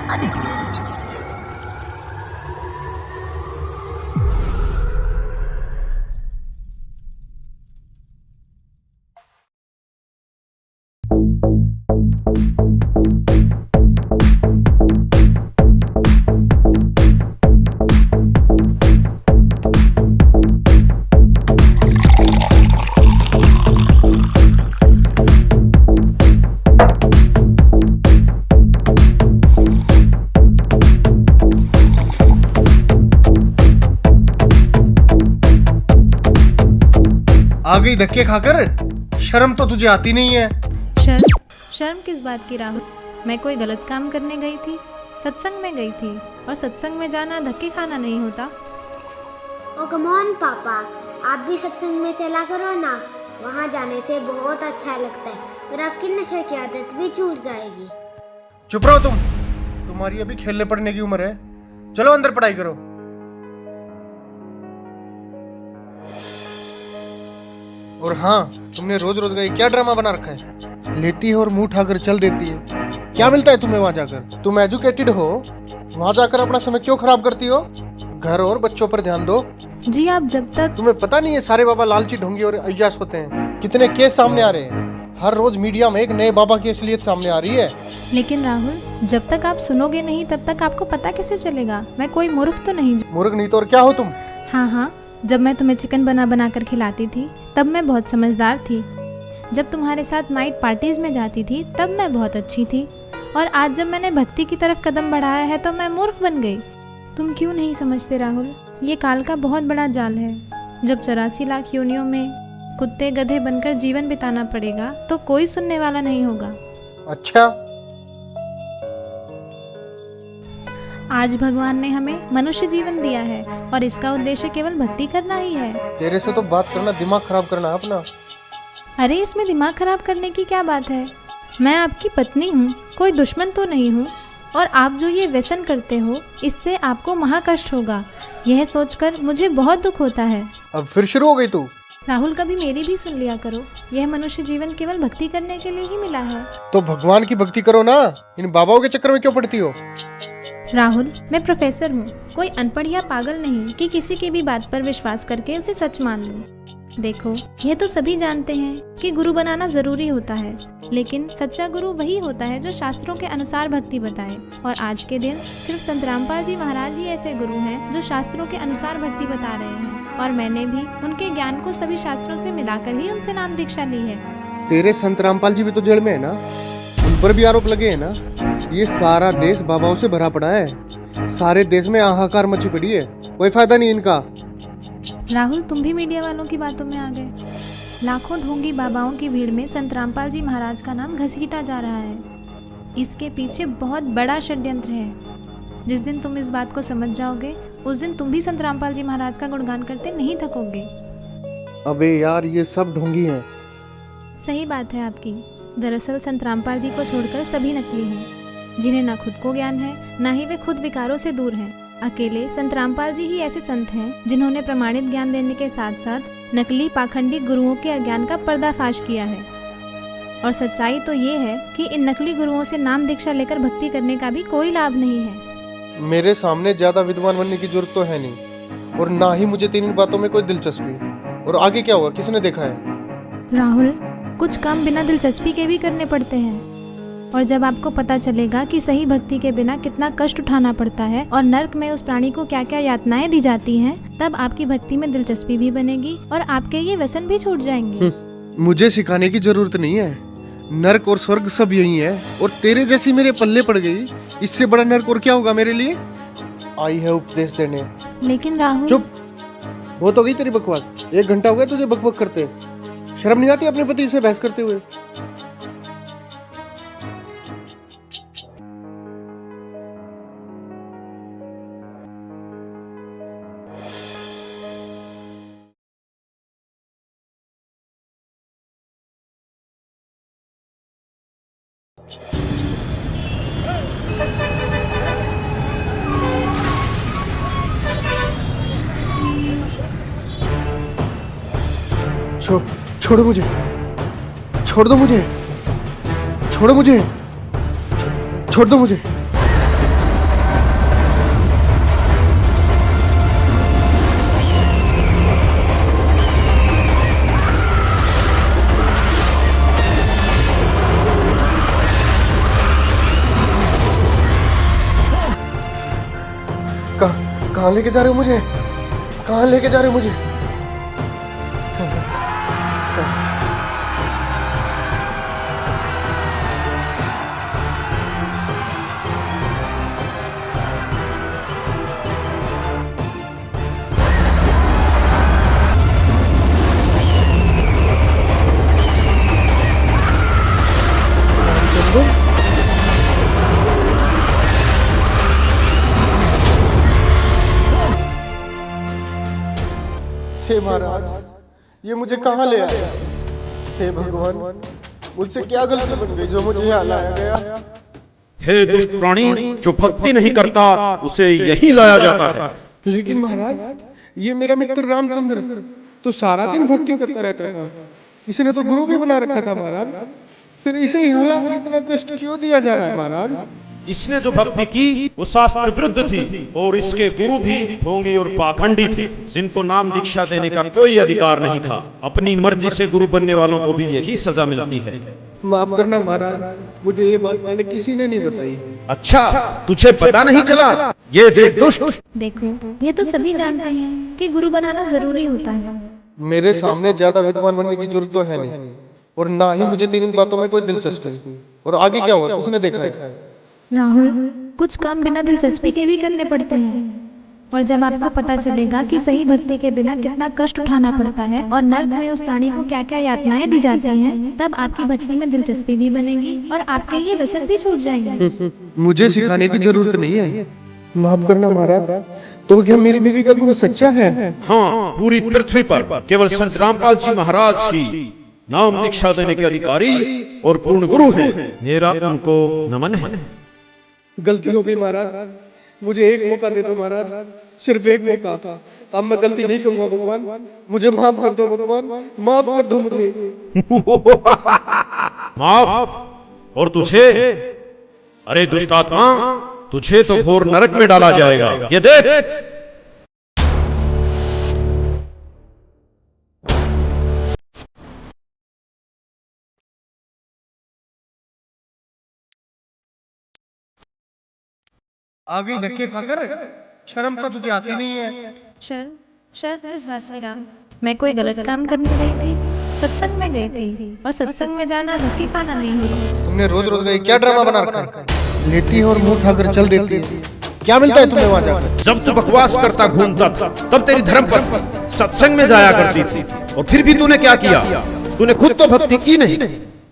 आ गई धक्के खाकर। शर्म तो तुझे आती नहीं है। शर्म किस बात की राहुल? मैं कोई गलत काम करने गई थी? सत्संग में गई थी, और सत्संग में जाना धक्के खाना नहीं होता। ओ कम ऑन पापा, आप भी सत्संग में चला करो ना। वहाँ जाने से बहुत अच्छा लगता है और आपकी नशे की आदत भी छूट जाएगी। चुप रहो तुम। तुम्हारी अभी खेलने पढ़ने की उम्र है। चलो अंदर पढ़ाई करो। और हाँ, तुमने रोज रोज का ये क्या ड्रामा बना रखा है? लेती है और मुंह उठाकर चल देती है। क्या मिलता है तुम्हें वहां जाकर? तुम एजुकेटेड हो, वहां जाकर अपना समय क्यों खराब करती हो? घर और बच्चों पर ध्यान दो। जी आप जब तक तुम्हें पता नहीं है सारे बाबा लालची, ढोंगी और अय्याश होते हैं? कितने केस सामने आ रहे हैं। हर रोज मीडिया में एक नए बाबा की असलियत सामने आ रही है। लेकिन राहुल, जब तक आप सुनोगे नहीं तब तक आपको पता कैसे चलेगा? मैं कोई मूर्ख तो नहीं। मूर्ख नहीं तो और क्या हो तुम? हाँ, जब मैं तुम्हें चिकन बना कर खिलाती थी तब मैं बहुत समझदार थी। जब तुम्हारे साथ नाइट पार्टीज में जाती थी तब मैं बहुत अच्छी थी। और आज जब मैंने भक्ति की तरफ कदम बढ़ाया है तो मैं मूर्ख बन गई। तुम क्यों नहीं समझते राहुल? ये काल का बहुत बड़ा जाल है। जब 84 लाख योनियों में कुत्ते गधे बनकर जीवन बिताना पड़ेगा तो कोई सुनने वाला नहीं होगा। अच्छा, आज भगवान ने हमें मनुष्य जीवन दिया है और इसका उद्देश्य केवल भक्ति करना ही है। तेरे से तो बात करना दिमाग खराब करना है अपना। अरे इसमें दिमाग खराब करने की क्या बात है? मैं आपकी पत्नी हूँ, कोई दुश्मन तो नहीं हूँ। और आप जो ये व्यसन करते हो इससे आपको महाकष्ट होगा। यह सोचकर मुझे बहुत दुख होता है। अब फिर शुरू हो गई तू। राहुल, कभी मेरी भी सुन लिया करो। यह मनुष्य जीवन केवल भक्ति करने के लिए ही मिला है। तो भगवान की भक्ति करो ना। इन बाबाओं के चक्कर में क्यों पड़ती हो? राहुल, मैं प्रोफेसर हूँ, कोई अनपढ़ या पागल नहीं कि किसी की भी बात पर विश्वास करके उसे सच मान लूँ। देखो, यह तो सभी जानते हैं कि गुरु बनाना जरूरी होता है, लेकिन सच्चा गुरु वही होता है जो शास्त्रों के अनुसार भक्ति बताए। और आज के दिन सिर्फ संत रामपाल जी महाराज ही ऐसे गुरु हैं जो शास्त्रों के अनुसार भक्ति बता रहे हैं। और मैंने भी उनके ज्ञान को सभी शास्त्रों से मिलाकर ही उनसे नाम दीक्षा ली है। तेरे संत रामपाल जी भी तो जेल में है ना? उन पर भी आरोप लगे हैं ना? ये सारा देश बाबाओं से भरा पड़ा है। सारे देश में हाहाकार मची पड़ी है। कोई फायदा नहीं इनका। राहुल, तुम भी मीडिया वालों की बातों में आ गए। लाखों ढोंगी बाबाओं की भीड़ में संत रामपाल जी महाराज का नाम घसीटा जा रहा है। इसके पीछे बहुत बड़ा षड्यंत्र है। जिस दिन तुम इस बात को समझ जाओगे उस दिन तुम भी संत रामपाल जी महाराज का गुणगान करते नहीं थकोगे। अबे यार, ये सब ढोंगी हैं। सही बात है आपकी। दरअसल संत रामपाल जी को छोड़कर सभी नकली हैं, जिन्हें ना खुद को ज्ञान है ना ही वे खुद विकारों से दूर हैं। अकेले संत रामपाल जी ही ऐसे संत हैं जिन्होंने प्रमाणित ज्ञान देने के साथ साथ नकली पाखंडी गुरुओं के अज्ञान का पर्दाफाश किया है। और सच्चाई तो ये है कि इन नकली गुरुओं से नाम दीक्षा लेकर भक्ति करने का भी कोई लाभ नहीं है। मेरे सामने ज्यादा विद्वान बनने की जरूरत तो है नहीं, और ना ही मुझे तेरी बातों में कोई दिलचस्पी। और आगे क्या होगा किसने देखा है? राहुल, कुछ काम बिना दिलचस्पी के भी करने पड़ते हैं। और जब आपको पता चलेगा कि सही भक्ति के बिना कितना कष्ट उठाना पड़ता है और नर्क में उस प्राणी को क्या क्या यातनाएं दी जाती हैं, तब आपकी भक्ति में दिलचस्पी भी बनेगी और आपके ये व्यसन भी छूट जाएंगे। मुझे सिखाने की जरूरत नहीं है। नर्क और स्वर्ग सब यही है, और तेरे जैसी मेरे पल्ले पड़ गई। इससे बड़ा नर्क और क्या होगा मेरे लिए? आई है उपदेश देने। लेकिन राहुल, चुप, बहुत हो गई तेरी बकवास। 1 घंटा हो गया तुझे बकबक करते। शर्म नहीं आती अपने पति से बहस करते हुए? छोड़ो मुझे, छोड़ दो मुझे, छोड़ दो मुझे। कहाँ लेके जा रहे हो मुझे? कहाँ लेके जा रहे हो मुझे? हे महाराज, ये मुझे कहाँ ले आया? हे भगवान, मुझसे क्या गलती बन गई जो मुझे यहाँ लाया गया? हे दुष्ट प्राणी, जो भक्ति नहीं करता उसे यही लाया जाता है। लेकिन महाराज, ये मेरा मित्र रामचंद्र तो सारा दिन भक्ति करता रहता है। इसने तो गुरु भी बना रखा था महाराज, फिर इसे यहाँ लाकर इतना कष्ट क्यों दिया जा रहा है महाराज? इसने जो भक्ति की वो शास्त्र विरुद्ध थी और इसके गुरु भी ढोंगी और पाखंडी थे, जिनको नाम दीक्षा देने का कोई अधिकार नहीं था। अपनी मर्जी से गुरु बनने वालों को भी यही सजा मिलती है। माफ करना महाराज, मुझे ये बात मैंने किसी ने नहीं बताई। अच्छा, तुझे पता नहीं चला? ये देख दुष्ट। देखो, ये तो सभी जानते हैं कि गुरु बनाना जरूरी होता है। मेरे सामने ज्यादा विद्वान बनने की जरूरत तो है नहीं, और ना ही मुझे तीन बातों में कोई दिलचस्पी है। और आगे क्या हुआ उसने देखा है? राहुल, कुछ काम बिना दिलचस्पी के भी करने पड़ते हैं, और जब आपको पता चलेगा कि सही भक्ति के बिना कितना कष्ट उठाना पड़ता है और नर्क में उस प्राणी को क्या क्या यातनाएं दी जाती हैं, तब आपकी भक्ति में दिलचस्पी भी बनेगी और आपके ये व्यसन भी छूट जाएंगे। मुझे सिखाने की जरूरत नहीं है। माफ करना महाराज, तो क्या मेरी बीवी का गुरु सच्चा है? हाँ, पूरी पृथ्वी पर केवल संत रामपाल जी महाराज ही नाम दीक्षा देने के अधिकारी और पूर्ण गुरु हैं। मेरा उनको नमन है। गलती हो गई महाराज, मुझे एक मौका दे दो महाराज, सिर्फ एक मौका था। अब मैं गलती नहीं करूंगा भगवान, मुझे माफ कर दो भगवान, माफ कर दो मुझे। माफ? और तुझे? अरे दुष्टात्मा, तुझे तो घोर नरक में डाला जाएगा। ये देख। आगे धक्के खाकर शर्म तो तुझे आती नहीं है। शर्म इस बात से राम, मैं कोई गलत काम करने गई थी, सत्संग में गई थी, और सत्संग में जाना धक्की खाना नहीं है। तुमने रोज रोज का ये क्या ड्रामा बना रखा है? लेती है और मुंह उठाकर चल देती है। क्या मिलता है तुम्हें वहाँ जाकर? जब तू बकवास करता घूमता था तब तेरी धर्मपत्नी सत्संग में जाया करती थी, और फिर भी तूने क्या किया? तूने खुद तो भक्ति की नहीं,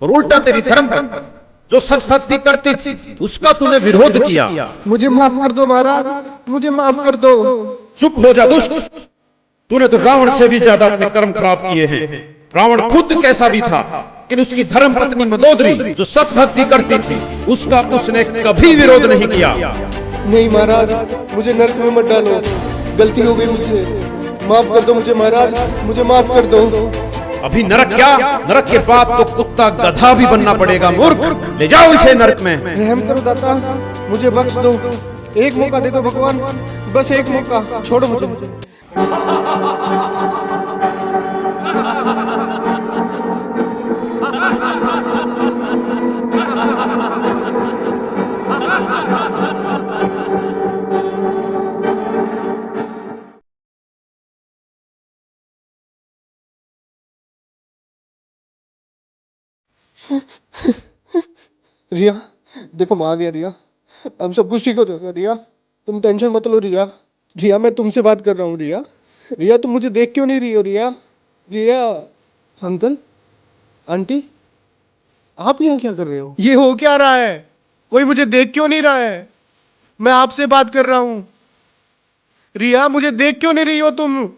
और उल्टा तेरी धर्मपत्नी जो सत्भक्ति करती थी उसका तूने विरोध किया। मुझे माफ कर दो महाराज, मुझे माफ कर दो। चुप हो जा दुष्ट, तूने तो रावण से भी ज्यादा अपने कर्म खराब किए हैं। रावण खुद कैसा भी था, लेकिन उसकी धर्म पत्नी मंदोदरी जो सत्भक्ति करती थी उसका उसने कभी विरोध नहीं किया। नहीं महाराज, मुझे नरक में मत डालो, गलती हो गई मुझसे, माफ कर दो मुझे महाराज, मुझे माफ कर दो। अभी नरक क्या, नरक के बाद तो कुत्ता गधा भी बनना पड़ेगा। मूर्ख, ले जाओ इसे नरक में। रहम करो दाता, मुझे बख्श दो, एक मौका दे दो भगवान, बस एक मौका, छोड़ो मुझे। रिया, देखो मैं आ गया रिया, अब सब कुछ ठीक हो जाएगा रिया, तुम टेंशन मत लो रिया। रिया, मैं तुमसे बात कर रहा हूँ रिया। रिया, तुम मुझे देख क्यों नहीं रही हो रिया? रिया, अंकल, आंटी, आप यहाँ क्या कर रहे हो? ये हो क्या रहा है? कोई मुझे देख क्यों नहीं रहा है? मैं आपसे बात कर रहा हूँ। रिया, मुझे देख क्यों नहीं रही हो तुम?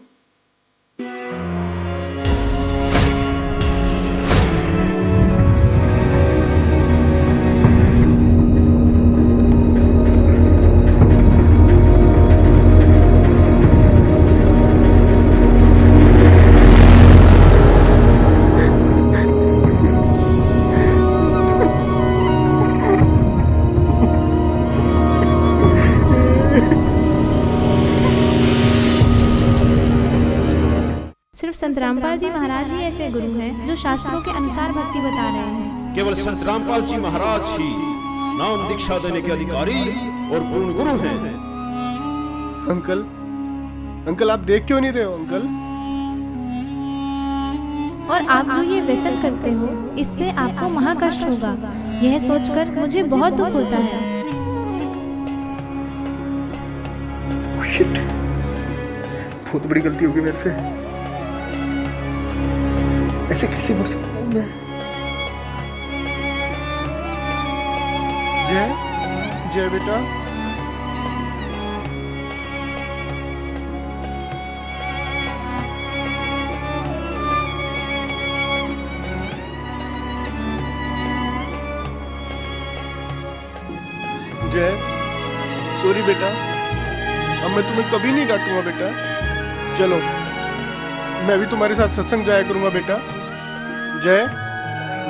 सिर्फ संत रामपाल जी महाराज ही ऐसे गुरु हैं जो शास्त्रों के अनुसार भक्ति बता रहे हैं। केवल संत रामपाल जी महाराज ही नाम दीक्षा देने के अधिकारी और पूर्ण गुरु हैं। अंकल, अंकल आप देख क्यों नहीं रहे हो अंकल? और आप जो ये व्यसन करते हो इससे आपको महाकष्ट होगा। यह सोचकर मुझे बहुत दुख होता है। शिट, बहुत बड़ी गलती होगी मेरे से। ऐसे कैसे मर सकता हूँ मैं? जय जय बेटा, जय सॉरी बेटा, अब मैं तुम्हें कभी नहीं डांटूंगा बेटा। चलो मैं भी तुम्हारे साथ सत्संग जाया करूंगा बेटा। जय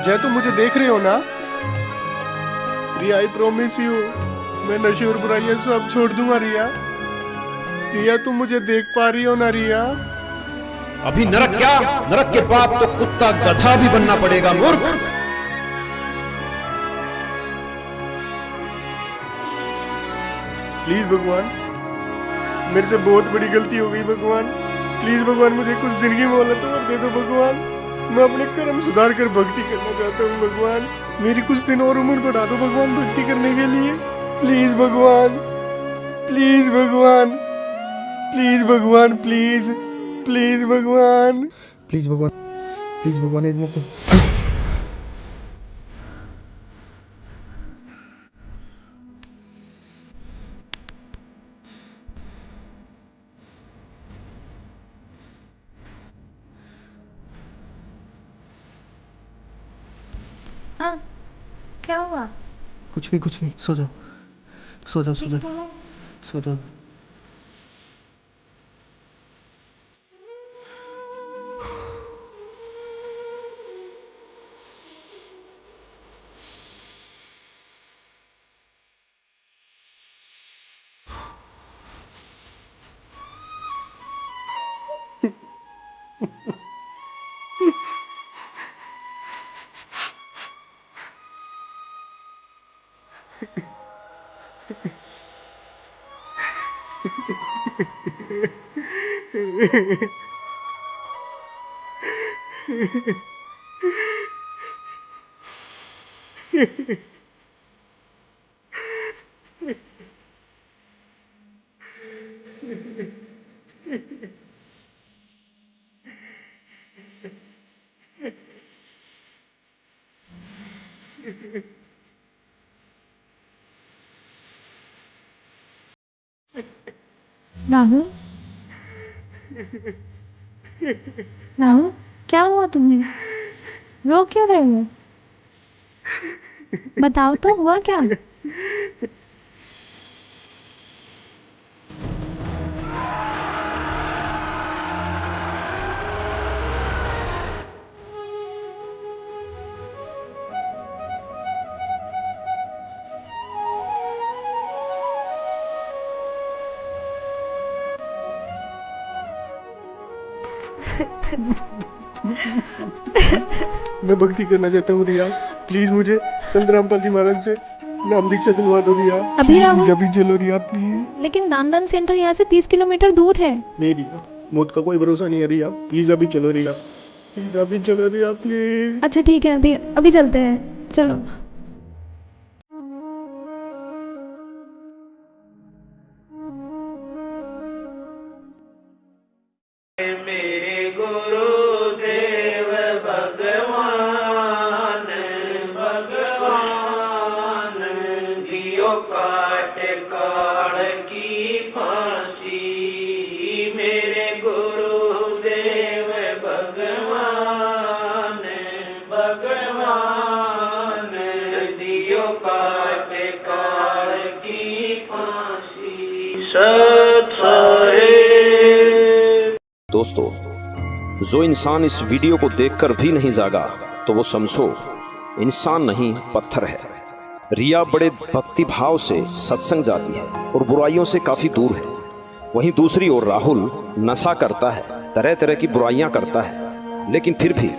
जय तुम मुझे देख रहे हो ना? रिया आई प्रॉमिस यू, मैं नशे और बुराइयां सब छोड़ दूंगा रिया। रिया तुम मुझे देख पा रही हो ना रिया? अभी नरक क्या, नरक के बाद तो कुत्ता गधा भी बनना पड़ेगा मूर्ख। प्लीज भगवान, मेरे से बहुत बड़ी गलती हो गई भगवान। प्लीज भगवान मुझे कुछ दिन की मोहलत और दे दो भगवान। मैं अपने कर्म सुधार कर भक्ति करना चाहता हूँ भगवान। मेरी कुछ दिन और उम्र बढ़ा दो भगवान भक्ति करने के लिए। प्लीज भगवान, प्लीज भगवान, प्लीज भगवान, प्लीज प्लीज भगवान, प्लीज भगवान, प्लीज भगवान एक मौका। हाँ, क्या हुआ? कुछ नहीं, सो जाओ सो जाओ सो जाओ सो जाओ। राहुल, राहुल क्या हुआ तुम्हें? रो क्यों रहे हो? बताओ तो हुआ क्या? मैं भक्ति करना चाहता हूँ रिया। प्लीज मुझे संत रामपाल जी महाराज से नाम दीक्षा दिलवा दो रिया। अभी राहुल? अभी चलो रिया प्लीज। लेकिन दान सेंटर यहाँ से 30 किलोमीटर दूर है। नहीं रिया, मौत का कोई भरोसा नहीं है रिया। प्लीज अभी चलो रिया, प्लीज अभी चलो रिया प्लीज। अच्छा ठीक है, अभी अभी चलते हैं, चलो। मेरे गुरुदेव भगवान भगवान जियो काट काल की फांसी। मेरे गुरुदेव भगवान भगवान जियो काट काल की फांसी। सत्साए दोस्तों, जो इंसान इस वीडियो को देखकर भी नहीं जागा तो वो समझो इंसान नहीं पत्थर है। रिया बड़े भक्ति भाव से सत्संग जाती है और बुराइयों से काफी दूर है। वहीं दूसरी ओर राहुल नशा करता है, तरह तरह की बुराइयां करता है, लेकिन फिर भी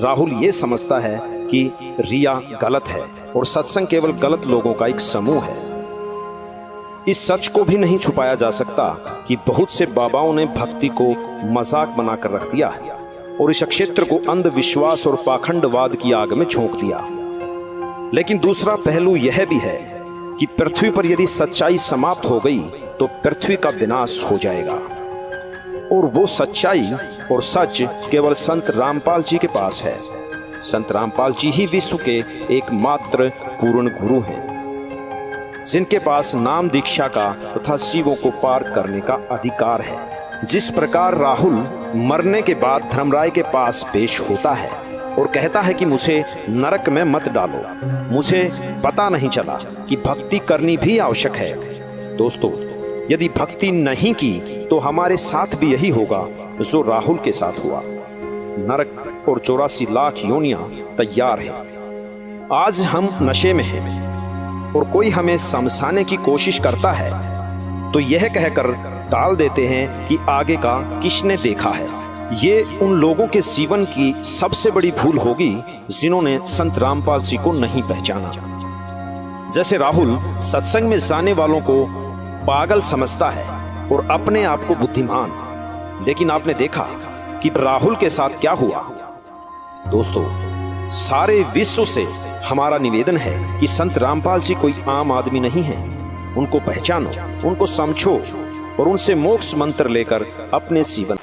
राहुल ये समझता है कि रिया गलत है और सत्संग केवल गलत लोगों का एक समूह है। इस सच को भी नहीं छुपाया जा सकता कि बहुत से बाबाओं ने भक्ति को मजाक बनाकर रख दिया है और इस क्षेत्र को अंधविश्वास और पाखंडवाद की आग में झोंक दिया। लेकिन दूसरा पहलू यह भी है कि पृथ्वी पर यदि सच्चाई समाप्त हो गई तो पृथ्वी का विनाश हो जाएगा, और वो सच्चाई और सच केवल संत रामपाल जी के पास है। संत रामपाल जी ही विश्व के एकमात्र पूर्ण गुरु हैं, जिनके पास नाम दीक्षा का तथा शिवों को पार करने का अधिकार है। जिस प्रकार राहुल मरने के बाद धर्मराय के पास पेश होता है और कहता है कि मुझे नरक में मत डालो, मुझे पता नहीं चला कि भक्ति करनी भी आवश्यक है। दोस्तों, यदि भक्ति नहीं की तो हमारे साथ भी यही होगा जो राहुल के साथ हुआ। नरक और 84 लाख योनियां तैयार हैं। आज हम नशे में हैं और कोई हमें समझाने की कोशिश करता है तो यह कहकर टाल देते हैं कि आगे का किसने देखा है। ये उन लोगों के जीवन की सबसे बड़ी भूल होगी जिन्होंने संत रामपाल जी को नहीं पहचाना। जैसे राहुल सत्संग में जाने वालों को पागल समझता है और अपने आप को बुद्धिमान, लेकिन आपने देखा कि राहुल के साथ क्या हुआ। दोस्तों, सारे विश्व से हमारा निवेदन है कि संत रामपाल जी कोई आम आदमी नहीं है। उनको पहचानो, उनको समझो और उनसे मोक्ष मंत्र लेकर अपने जीवन